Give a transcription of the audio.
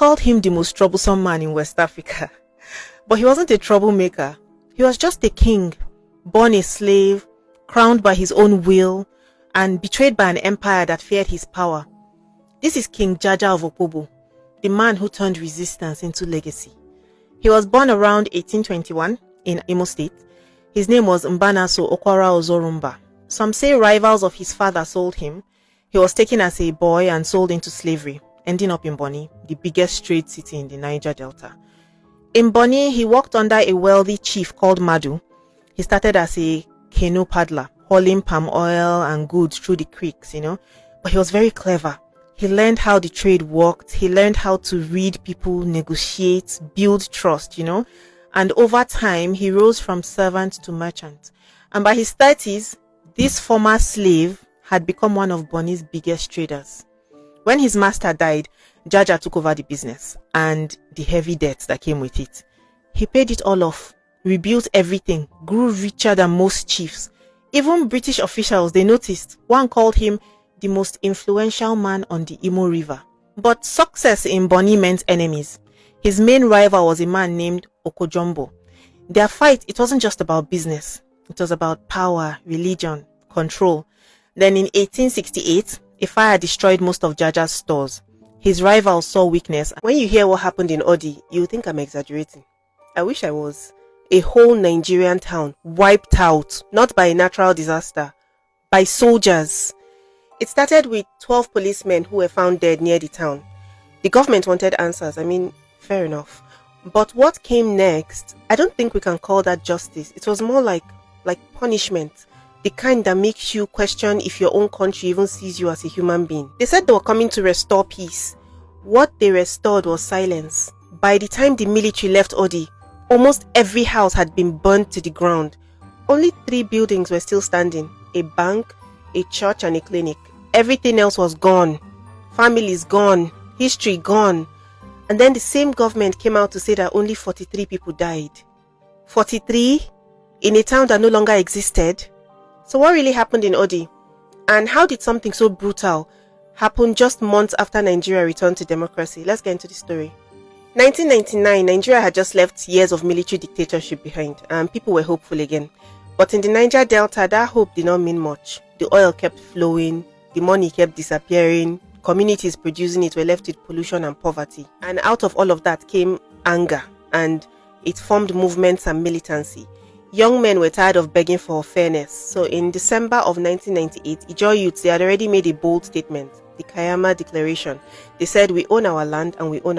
called him the most troublesome man in West Africa. But he wasn't a troublemaker. He was just a king, born a slave, crowned by his own will, and betrayed by an empire that feared his power. This is King Jaja of Opobo, the man who turned resistance into legacy. He was born around 1821 in Imo State. His name was Mbanaso Okwara Ozorumba. Some say rivals of his father sold him. He was taken as a boy and sold into slavery, ending up in Bonny, the biggest trade city in the Niger Delta. In Bonny, he worked under a wealthy chief called Madu. He started as a canoe paddler, hauling palm oil and goods through the creeks, but he was very clever. He learned how the trade worked. He learned how to read people, negotiate, build trust, and over time, he rose from servant to merchant. And by his 30s, this former slave had become one of Bonny's biggest traders. When his master died, Jaja took over the business and the heavy debts that came with it. He paid it all off, rebuilt everything, grew richer than most chiefs. Even British officials, they noticed. One called him the most influential man on the Imo River. But success in Bonny meant enemies. His main rival was a man named Okojombo. Their fight, it wasn't just about business. It was about power, religion, control. Then in 1868, a fire destroyed most of Jaja's stores. His rivals saw weakness. When you hear what happened in Odi, you think I'm exaggerating. I wish I was. A whole Nigerian town wiped out, not by a natural disaster, by soldiers. It started with 12 policemen who were found dead near the town. The government wanted answers. Fair enough. But what came next, I don't think we can call that justice. It was more like punishment. The kind that makes you question if your own country even sees you as a human being. They said they were coming to restore peace. What they restored was silence. By the time the military left Odi, almost every house had been burned to the ground. Only 3 buildings were still standing. A bank, a church and a clinic. Everything else was gone. Families gone. History gone. And then the same government came out to say that only 43 people died. 43? In a town that no longer existed? So what really happened in Odi? And how did something so brutal happen just months after Nigeria returned to democracy? Let's get into the story. 1999, Nigeria had just left years of military dictatorship behind and people were hopeful again. But in the Niger Delta, that hope did not mean much. The oil kept flowing, the money kept disappearing, communities producing it were left with pollution and poverty. And out of all of that came anger, and it formed movements and militancy. Young men were tired of begging for fairness. So in December of 1998, Ijaw youths, they had already made a bold statement, the Kayama Declaration. They said, we own our land and we own